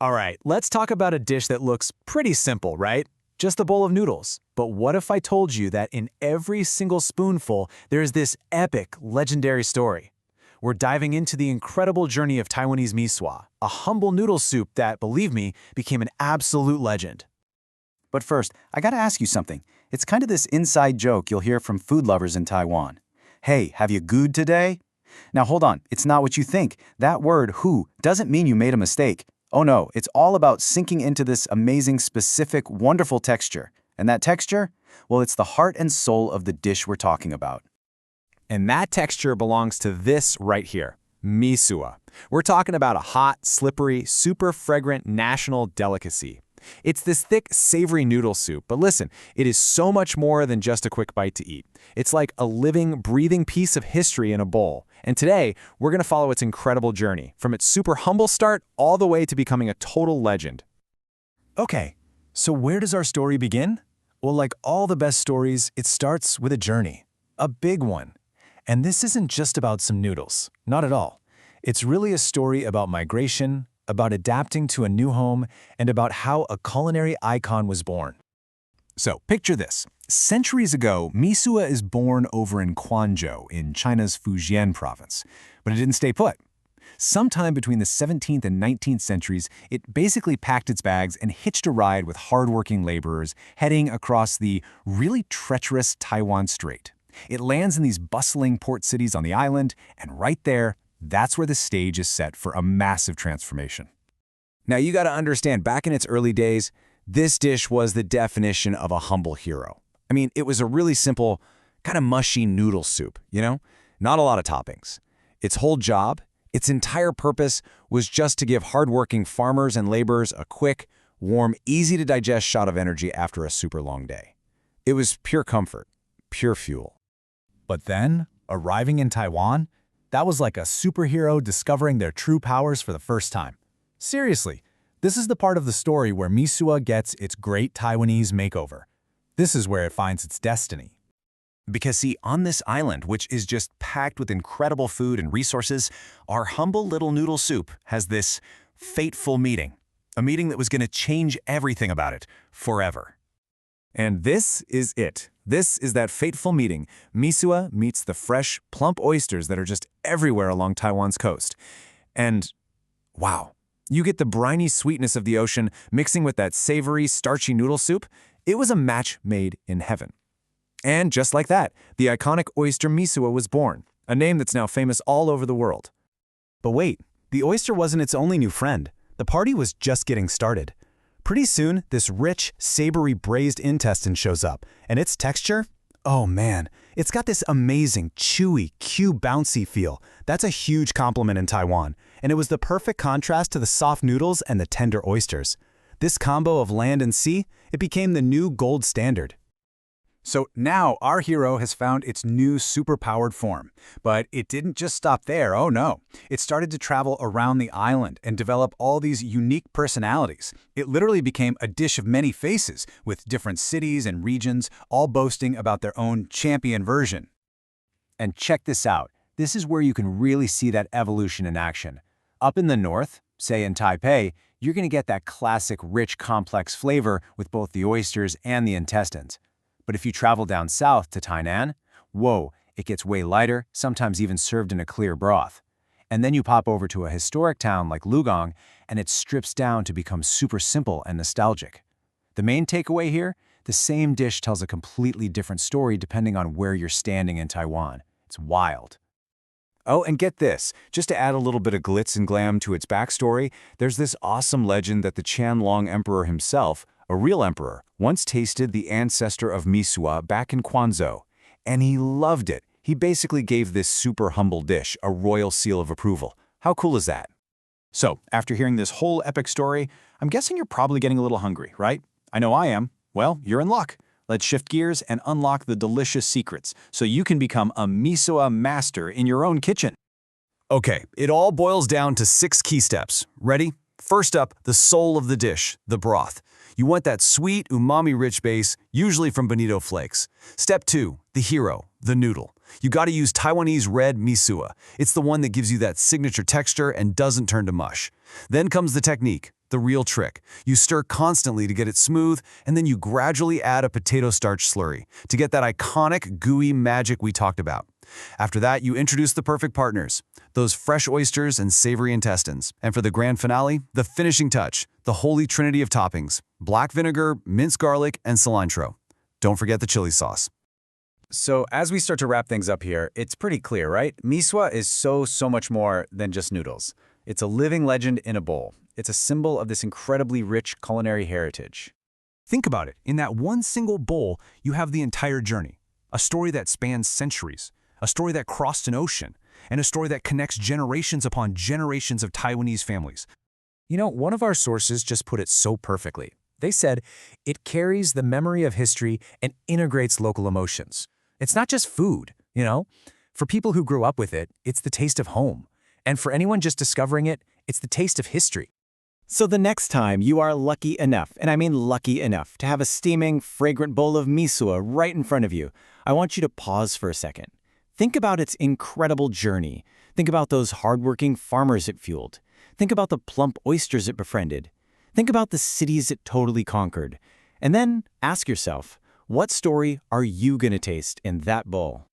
All right, let's talk about a dish that looks pretty simple, right? Just a bowl of noodles. But what if I told you that in every single spoonful, there's this epic, legendary story? We're diving into the incredible journey of Taiwanese Meesua, a humble noodle soup that, believe me, became an absolute legend. But first, I gotta ask you something. It's kind of this inside joke you'll hear from food lovers in Taiwan. Hey, have you gooed today? Now hold on, it's not what you think. That word, hu, doesn't mean you made a mistake. Oh no, it's all about sinking into this amazing, specific, wonderful texture. And that texture? Well, it's the heart and soul of the dish we're talking about. And that texture belongs to this right here, Meesua. We're talking about a hot, slippery, super fragrant national delicacy. It's this thick, savory noodle soup, but listen, it is so much more than just a quick bite to eat. It's like a living, breathing piece of history in a bowl. And today, we're going to follow its incredible journey, from its super humble start all the way to becoming a total legend. Okay, so where does our story begin? Well, like all the best stories, it starts with a journey. A big one. And this isn't just about some noodles. Not at all. It's really a story about migration, about adapting to a new home, and about how a culinary icon was born. So, picture this. Centuries ago, Meesua is born over in Quanzhou in China's Fujian province, but it didn't stay put. Sometime between the 17th and 19th centuries, it basically packed its bags and hitched a ride with hardworking laborers heading across the really treacherous Taiwan Strait. It lands in these bustling port cities on the island, and right there, that's where the stage is set for a massive transformation. Now you got to understand, back in its early days, this dish was the definition of a humble hero. I mean, it was a really simple, kind of mushy noodle soup, you know? Not a lot of toppings. Its whole job, its entire purpose was just to give hardworking farmers and laborers a quick, warm, easy-to-digest shot of energy after a super long day. It was pure comfort, pure fuel. But then, arriving in Taiwan, that was like a superhero discovering their true powers for the first time. Seriously, this is the part of the story where Meesua gets its great Taiwanese makeover. This is where it finds its destiny. Because see, on this island, which is just packed with incredible food and resources, our humble little noodle soup has this fateful meeting. A meeting that was going to change everything about it, forever. And this is it. This is that fateful meeting. Meesua meets the fresh, plump oysters that are just everywhere along Taiwan's coast. And wow, you get the briny sweetness of the ocean mixing with that savory, starchy noodle soup. It was a match made in heaven. And just like that, the iconic oyster Meesua was born, a name that's now famous all over the world. But wait, the oyster wasn't its only new friend. The party was just getting started. Pretty soon, this rich, savory braised intestine shows up, and its texture? Oh man, it's got this amazing, chewy, bouncy feel. That's a huge compliment in Taiwan, and it was the perfect contrast to the soft noodles and the tender oysters. This combo of land and sea, it became the new gold standard. So now our hero has found its new super-powered form. But it didn't just stop there, oh no. It started to travel around the island and develop all these unique personalities. It literally became a dish of many faces, with different cities and regions all boasting about their own champion version. And check this out. This is where you can really see that evolution in action. Up in the north, say in Taipei, you're going to get that classic rich, complex flavor with both the oysters and the intestines. But if you travel down south to Tainan, whoa, it gets way lighter, sometimes even served in a clear broth. And then you pop over to a historic town like Lugong, and it strips down to become super simple and nostalgic. The main takeaway here? The same dish tells a completely different story depending on where you're standing in Taiwan. It's wild. Oh, and get this, just to add a little bit of glitz and glam to its backstory, there's this awesome legend that the Qianlong Emperor himself, a real emperor, once tasted the ancestor of Meesua back in Quanzhou, and he loved it. He basically gave this super humble dish a royal seal of approval. How cool is that? So, after hearing this whole epic story, I'm guessing you're probably getting a little hungry, right? I know I am. Well, you're in luck. Let's shift gears and unlock the delicious secrets so you can become a Meesua master in your own kitchen. Okay, it all boils down to 6 key steps. Ready? First up, the soul of the dish, the broth. You want that sweet, umami-rich base, usually from bonito flakes. Step 2, the hero, the noodle. You gotta use Taiwanese red Meesua. It's the one that gives you that signature texture and doesn't turn to mush. Then comes the technique, the real trick. You stir constantly to get it smooth, and then you gradually add a potato starch slurry to get that iconic, gooey magic we talked about. After that, you introduce the perfect partners, those fresh oysters and savory intestines. And for the grand finale, the finishing touch, the holy trinity of toppings, black vinegar, minced garlic, and cilantro. Don't forget the chili sauce. So as we start to wrap things up here, it's pretty clear, right? Meesua is so much more than just noodles. It's a living legend in a bowl. It's a symbol of this incredibly rich culinary heritage. Think about it. In that one single bowl, you have the entire journey. A story that spans centuries, a story that crossed an ocean, and a story that connects generations upon generations of Taiwanese families. You know, one of our sources just put it so perfectly. They said, it carries the memory of history and integrates local emotions. It's not just food, you know? For people who grew up with it, it's the taste of home. And for anyone just discovering it, it's the taste of history. So the next time you are lucky enough, and I mean lucky enough, to have a steaming, fragrant bowl of Meesua right in front of you, I want you to pause for a second. Think about its incredible journey. Think about those hardworking farmers it fueled. Think about the plump oysters it befriended. Think about the cities it totally conquered. And then ask yourself, what story are you going to taste in that bowl?